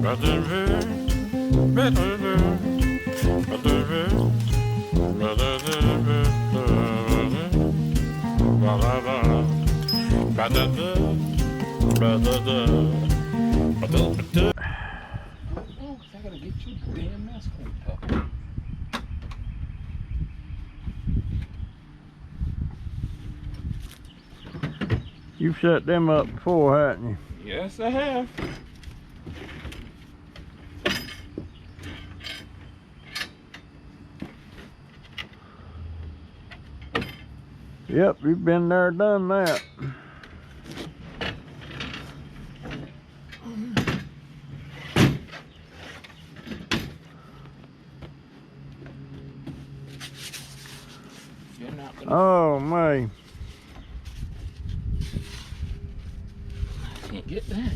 I gotta get your damn mess cleaned up. You've set them up before, haven't you? Yes, I have. Yep, you've been there, done that. You're not gonna. Oh, man. I can't get that.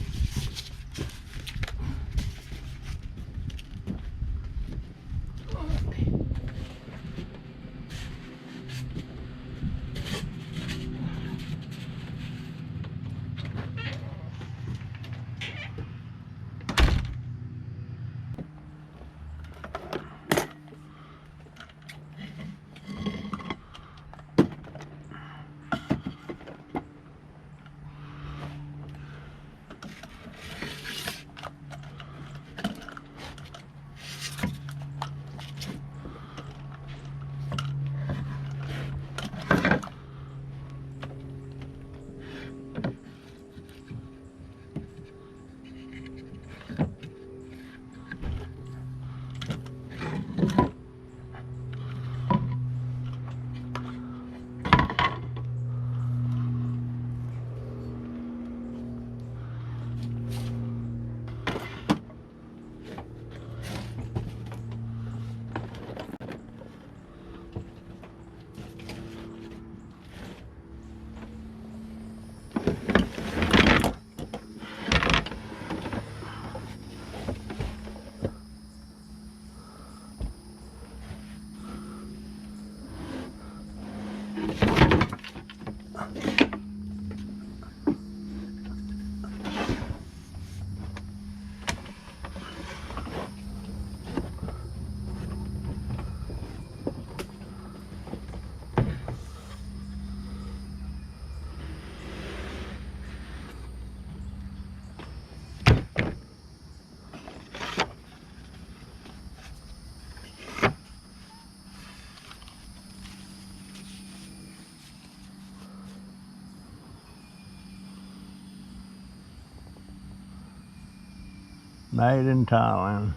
Made in Thailand.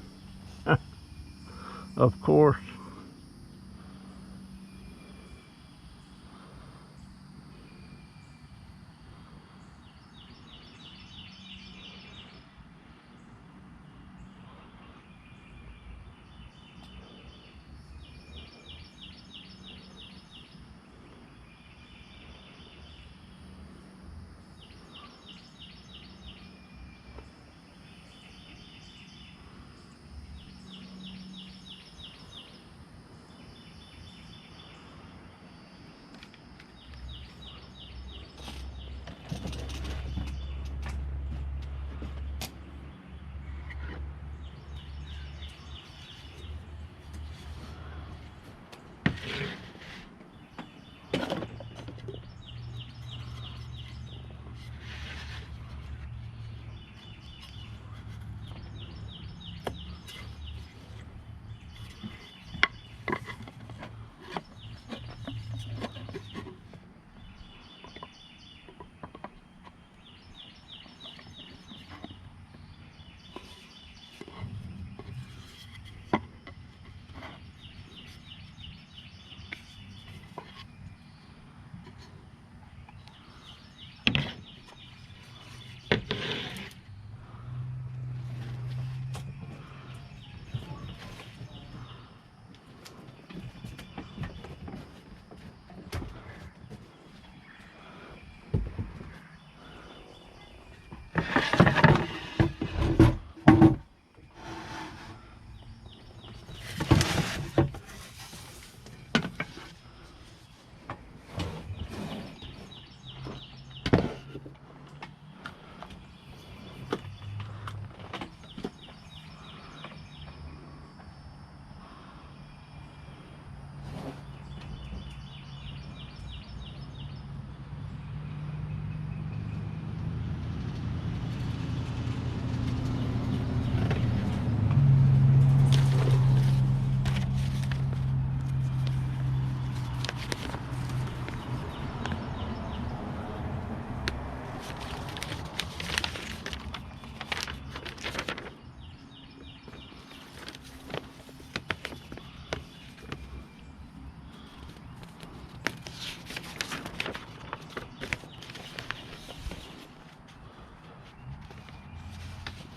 Of course.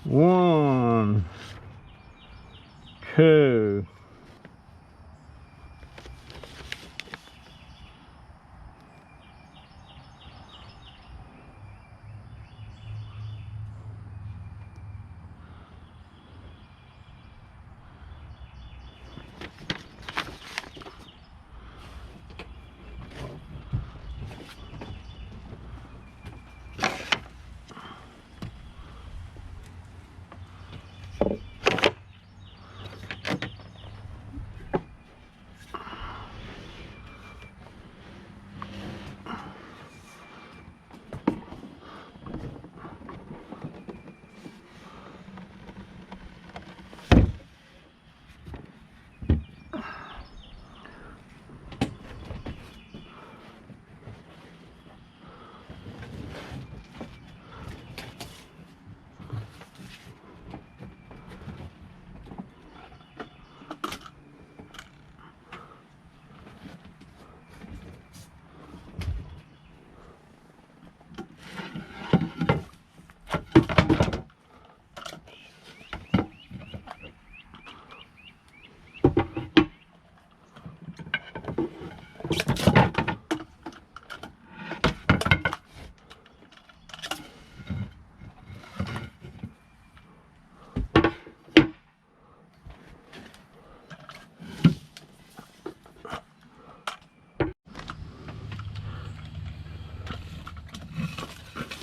1, 2.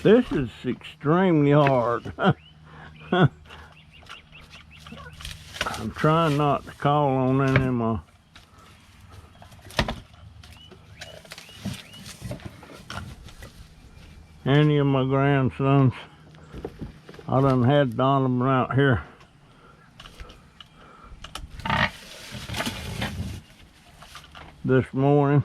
This is extremely hard. I'm trying not to call on any of my grandsons. I done had Donovan out here this morning.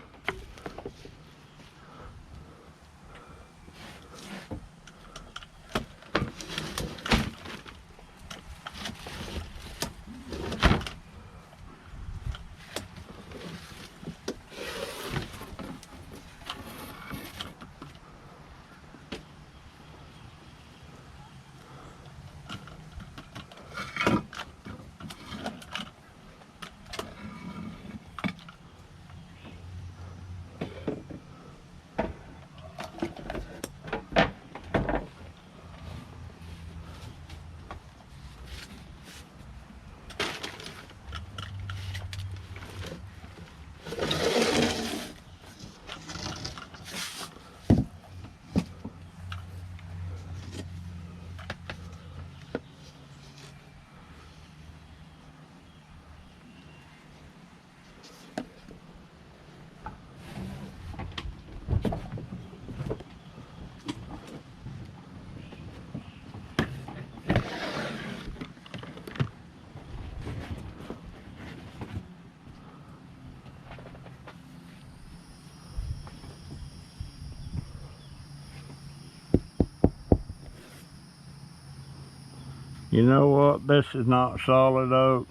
You know what? This is not solid oak.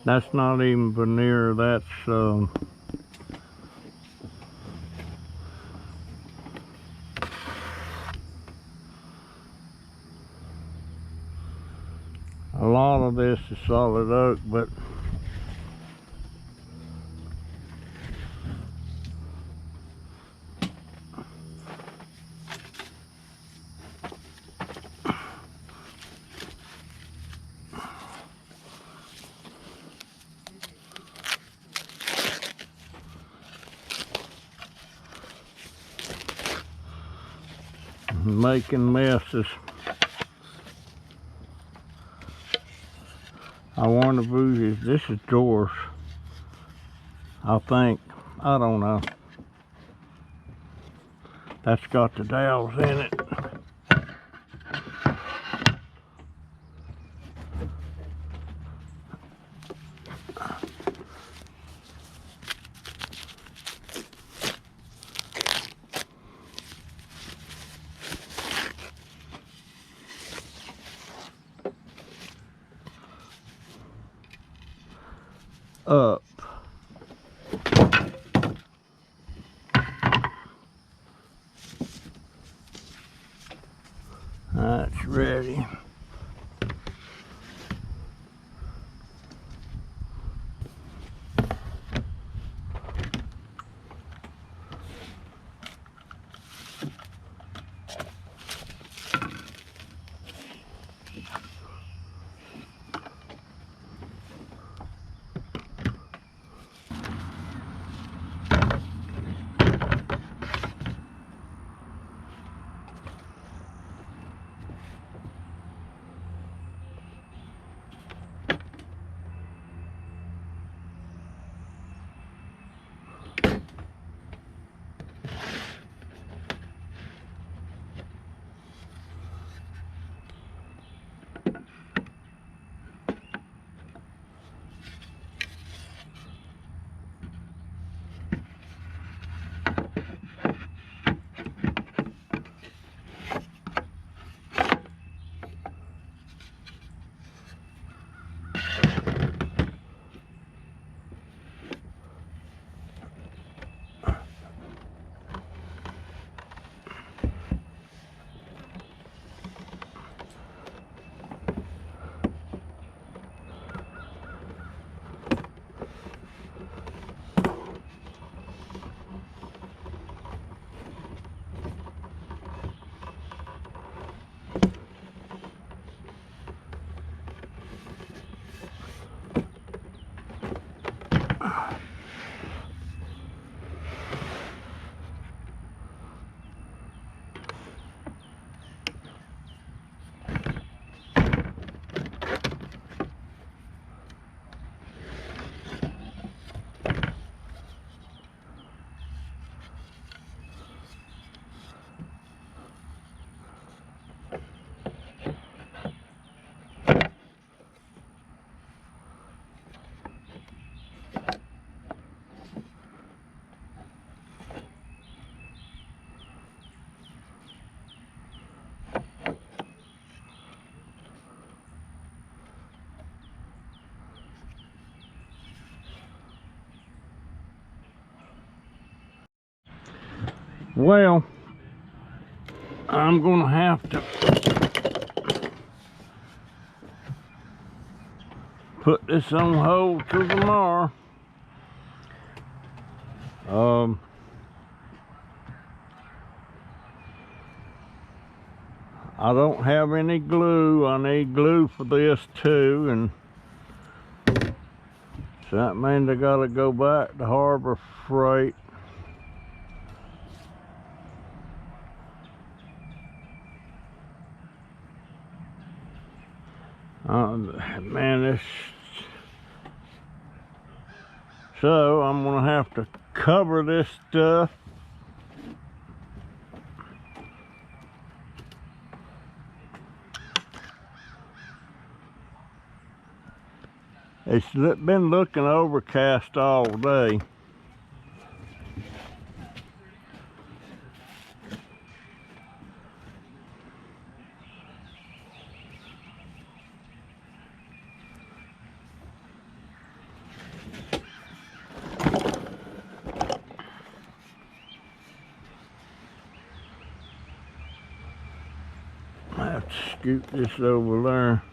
That's not even veneer. That's a lot of this is solid oak, but making messes. I wonder if this is drawers. I think. I don't know. That's got the dowels in it. Up. Well, I'm gonna have to put this on hold till tomorrow. I don't have any glue. I need glue for this too, and so that means I gotta go back to Harbor Freight. Man, this. So I'm gonna have to cover this stuff. It's been looking overcast all day. I have to scoot this over there.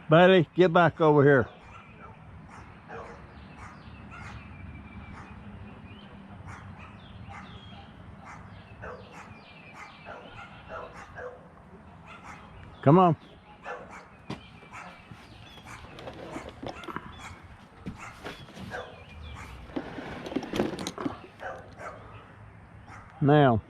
Buddy, get back over here. Come on. Now,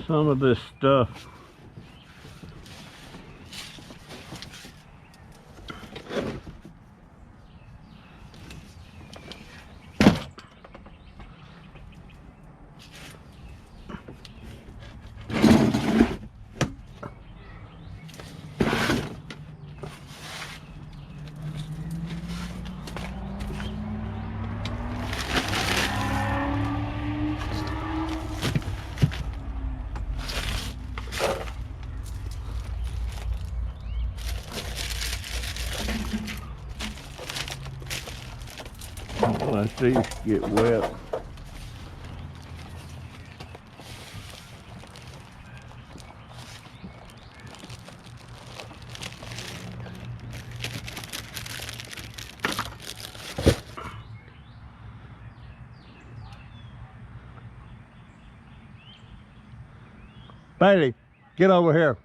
some of this stuff let these get wet. Bailey, get over here.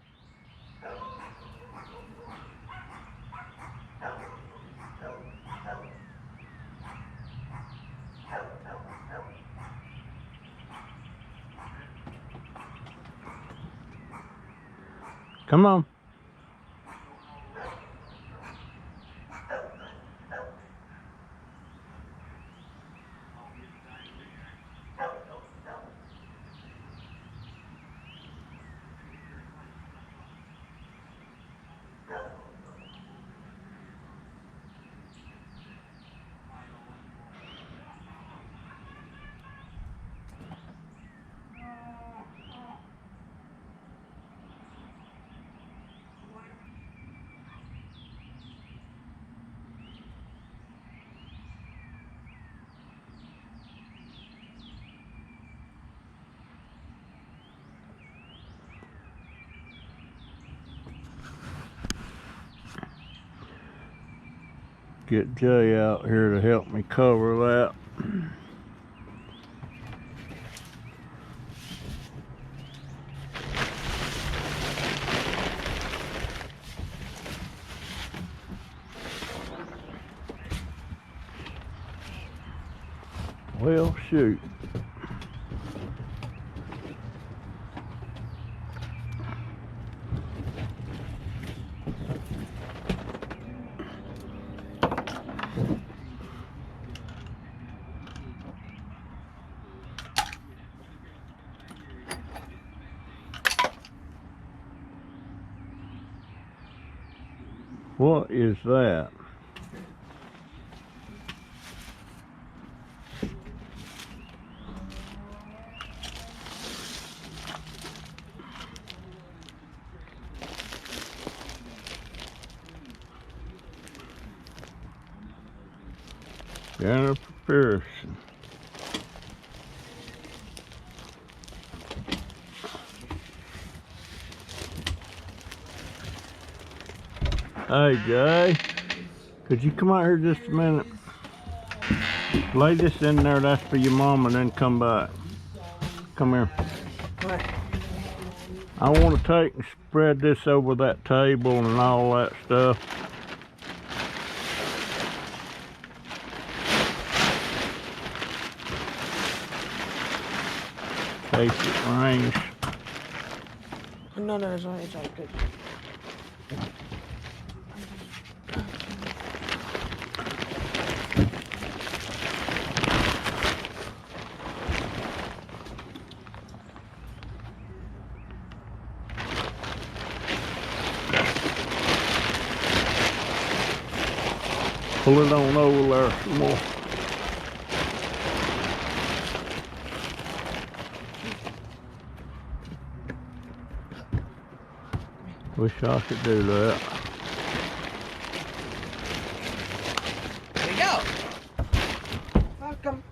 Come on. Get Jay out here to help me cover that. Well, shoot. What is that? Jennifer Pearson. Hey Jay, could you come out here just a minute? Lay this in there, that's for your mom, and then come back. Come here. What? I want to take and spread this over that table and all that stuff. In case it rains. No, it's all good. Pull it on over there some more. Wish I could do that. There you go. Welcome.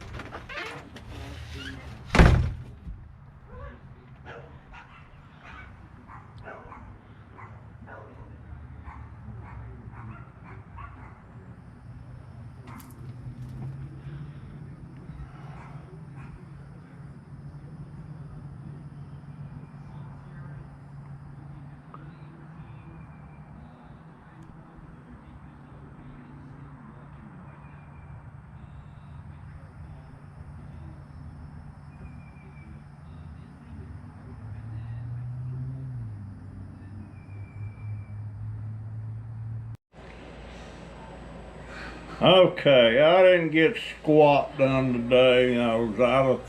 Okay, I didn't get squat done today. I was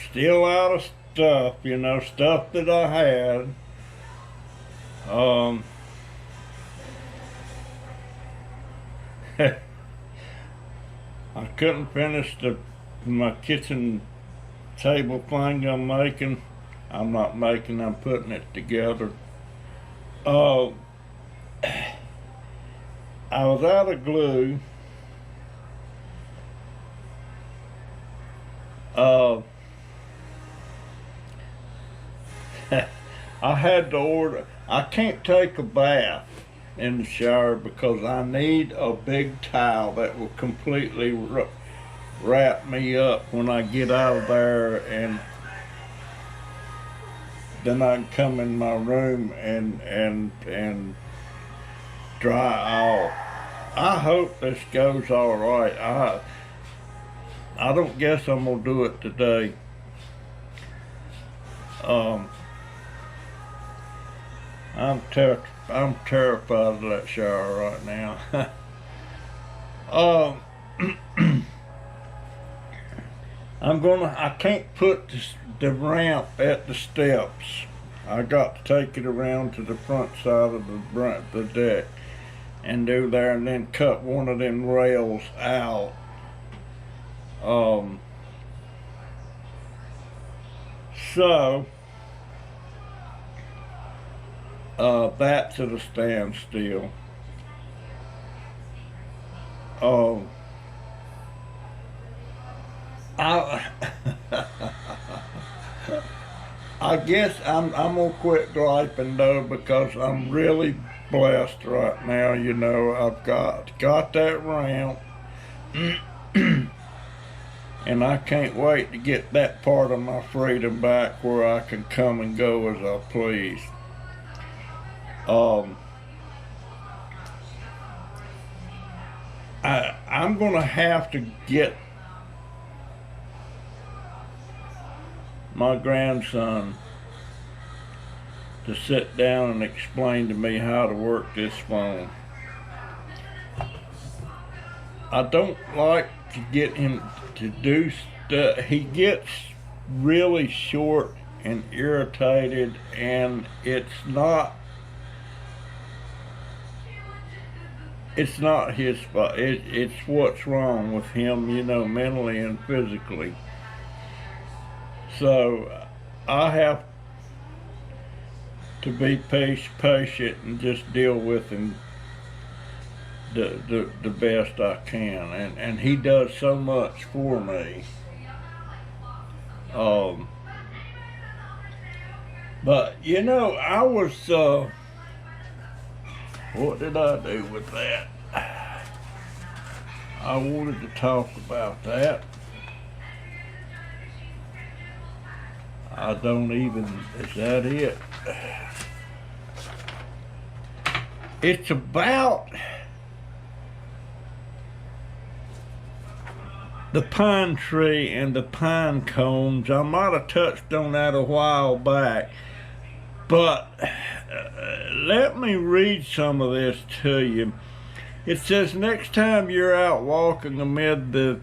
still out of stuff, you know, stuff that I had. I couldn't finish my kitchen table thing I'm making. I'm not making, I'm putting it together. I was out of glue. I had to order. I can't take a bath in the shower because I need a big towel that will completely wrap me up when I get out of there, and then I can come in my room and dry off. I hope this goes all right. I don't guess I'm gonna do it today. I'm terrified of that shower right now. I can't put the ramp at the steps. I got to take it around to the front side of the deck and do there, and then cut one of them rails out. So that's at a standstill. I guess I'm gonna quit griping though, because I'm really blessed right now. You know, I've got that ramp, and I can't wait to get that part of my freedom back where I can come and go as I please. I'm gonna have to get my grandson to sit down and explain to me how to work this phone. I don't like to get him to do stuff. He gets really short and irritated, and it's not his fault. It's what's wrong with him, you know, mentally and physically. So I have to be patient and just deal with him the best I can, and he does so much for me. But you know, I was what did I do with that? I wanted to talk about that. I don't even, is that it? It's about the pine tree and the pine cones. I might have touched on that a while back, but let me read some of this to you. It says, next time you're out walking amid the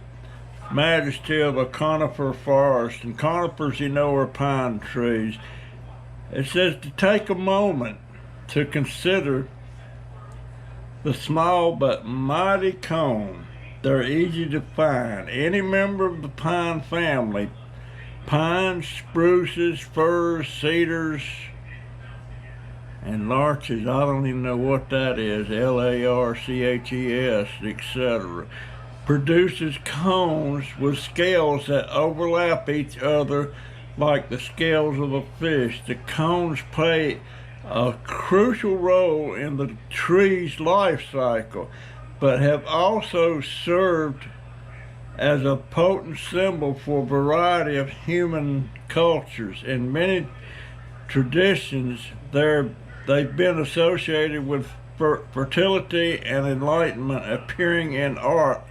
majesty of a conifer forest, and conifers, you know, are pine trees, it says to take a moment to consider the small but mighty cone. They're easy to find. Any member of the pine family, pines, spruces, firs, cedars, and larches, I don't even know what that is, Larches, etc., produces cones with scales that overlap each other like the scales of a fish. The cones play a crucial role in the tree's life cycle, but have also served as a potent symbol for a variety of human cultures. In many traditions, they've been associated with fertility and enlightenment, appearing in art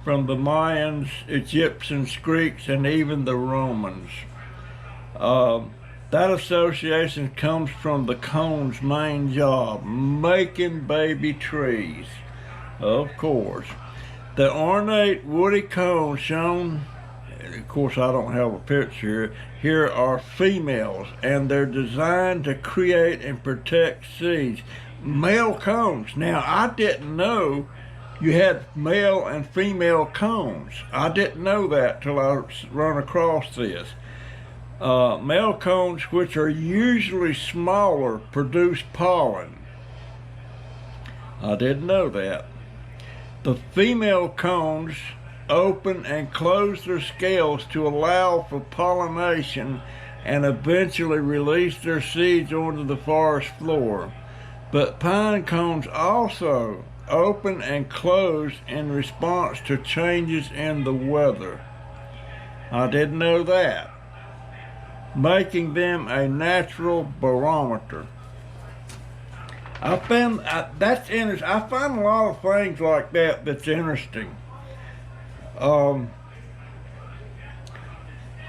from the Mayans, Egyptians, Greeks, and even the Romans. That association comes from the cone's main job, making baby trees, of course. The ornate woody cones shown, of course I don't have a picture here, are females, and they're designed to create and protect seeds. Male cones. Now, I didn't know you had male and female cones. I didn't know that till I run across this. Male cones, which are usually smaller, produce pollen. I didn't know that. The female cones open and close their scales to allow for pollination and eventually release their seeds onto the forest floor. But pine cones also open and close in response to changes in the weather. I didn't know that, making them a natural barometer. I found that's interesting. I find a lot of things like that that's interesting.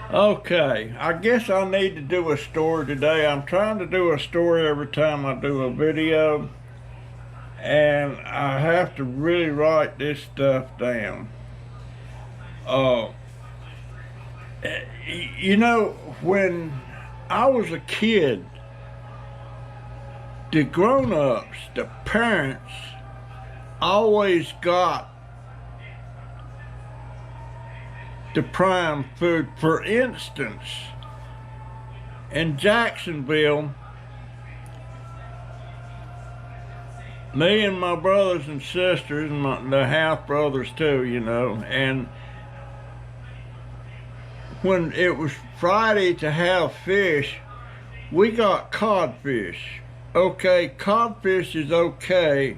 Okay, I guess I need to do a story today. I'm trying to do a story every time I do a video, and I have to really write this stuff down. You know, when I was a kid, the grown-ups, the parents, always got the prime food. For instance, in Jacksonville, me and my brothers and sisters, and the half-brothers too, you know, and when it was Friday to have fish, we got codfish. Okay, codfish is okay,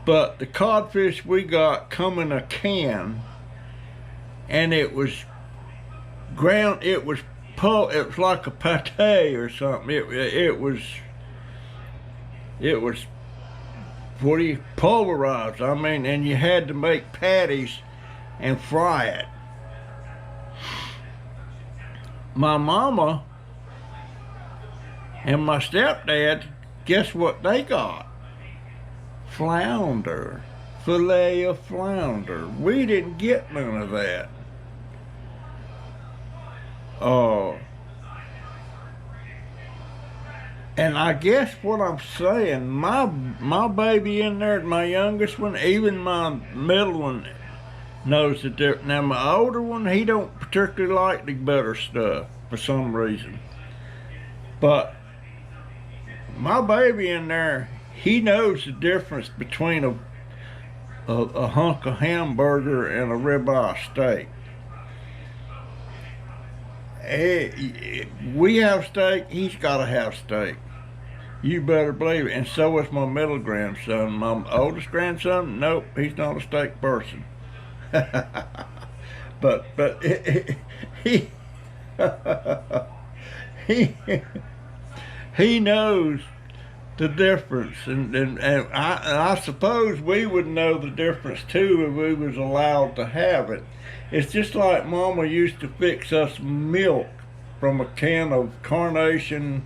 but the codfish we got come in a can, and it was ground, it was like a pate or something. It was what do you, pulverized, I mean, and you had to make patties and fry it. my mama and my stepdad, guess what they got? Flounder. Filet of flounder. We didn't get none of that. And I guess what I'm saying, my baby in there, my youngest one, even my middle one, knows the difference. Now my older one, he don't particularly like the butter stuff for some reason. But my baby in there, he knows the difference between a hunk of hamburger and a ribeye steak. We have steak, he's got to have steak. You better believe it. And so is my middle grandson. My oldest grandson, nope, he's not a steak person. but he he knows the difference, and I suppose we would know the difference too if we was allowed to have it. It's just like Mama used to fix us milk from a can of Carnation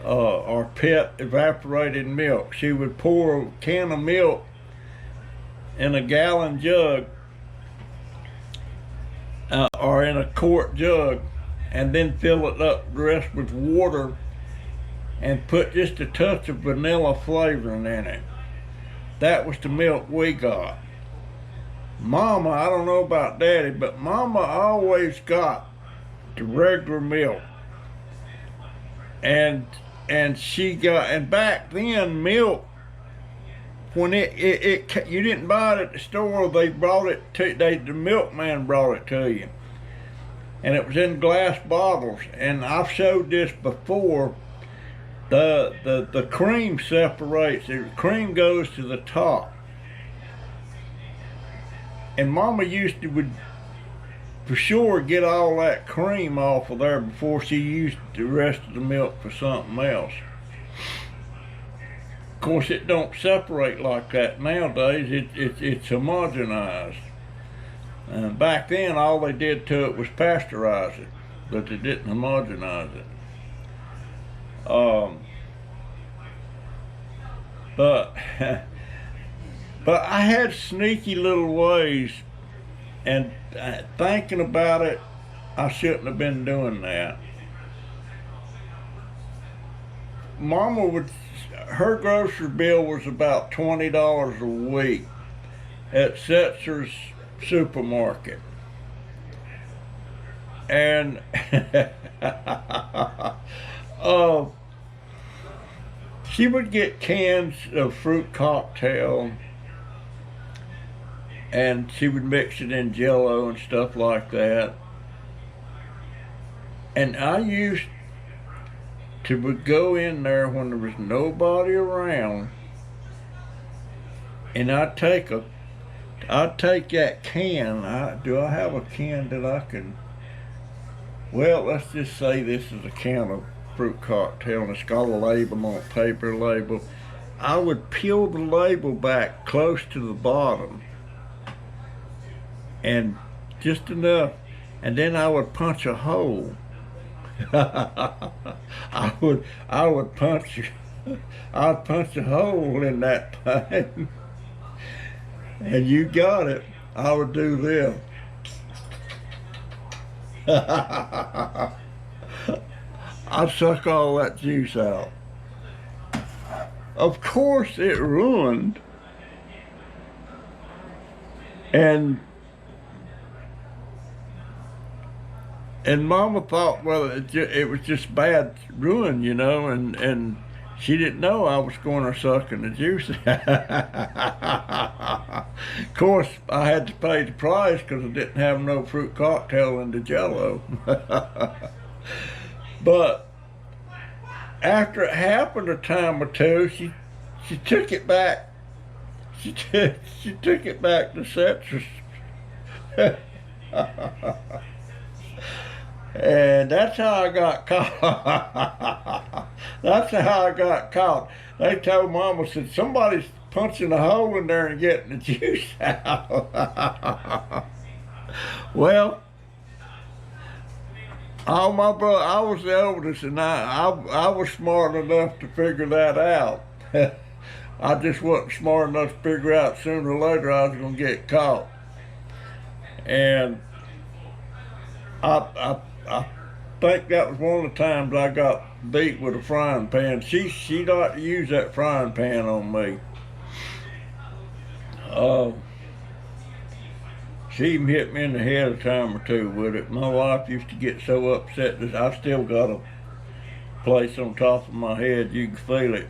or Pet evaporated milk. She would pour a can of milk in a gallon jug or in a quart jug, and then fill it up the rest with water and put just a touch of vanilla flavoring in it. That was the milk we got. Mama, I don't know about Daddy, but Mama always got the regular milk. And she got, and back then milk, when you didn't buy it at the store, they brought it to, the milkman brought it to you. And it was in glass bottles. And I've showed this before. The cream separates, the cream goes to the top. And Mama used to, would for sure get all that cream off of there before she used the rest of the milk for something else. Of course, it don't separate like that nowadays. It's homogenized. And back then, all they did to it was pasteurize it, but they didn't homogenize it. But I had sneaky little ways, and thinking about it, I shouldn't have been doing that. Mama would, her grocery bill was about $20 a week at Setzer's supermarket. And she would get cans of fruit cocktail, and she would mix it in Jello and stuff like that. And I used to go in there when there was nobody around, and I'd take that can. Do I have a can that I can? Well, let's just say this is a can of fruit cocktail, and it's got a label on it, paper label. I would peel the label back close to the bottom, and just enough, and then I would punch a hole. I'd punch a hole in that thing, and you got it. I would do this. I'd suck all that juice out. Of course, it ruined, and Mama thought, well, it was just bad ruin, you know, and she didn't know I was going to sucking the juice. Of course, I had to pay the price because I didn't have no fruit cocktail in the Jello. But after it happened a time or two, she took it back. She took it back to Setzer's. And that's how I got caught. That's how I got caught. They told Mama, said, somebody's punching a hole in there and getting the juice out. Well, Oh, my brother, I was the oldest, and I was smart enough to figure that out. I just wasn't smart enough to figure out sooner or later I was going to get caught. And I think that was one of the times I got beat with a frying pan. She liked to use that frying pan on me. She even hit me in the head a time or two with it. My wife used to get so upset that I still got a place on top of my head. You can feel it.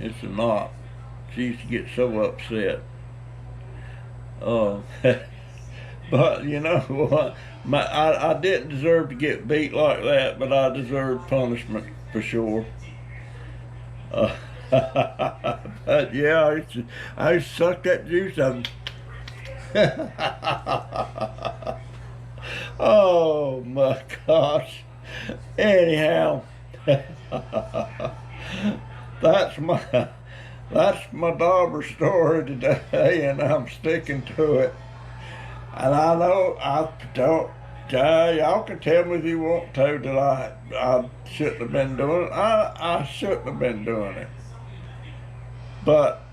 It's a knot. She used to get so upset. But you know what? I didn't deserve to get beat like that, but I deserved punishment for sure. But yeah, I used to suck that juice out of Oh my gosh. Anyhow, that's my daughter story today, and I'm sticking to it. And I know I don't. Y'all can tell me if you want to that I shouldn't have been doing it. I shouldn't have been doing it. But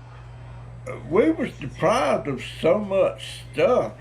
we was deprived of so much stuff.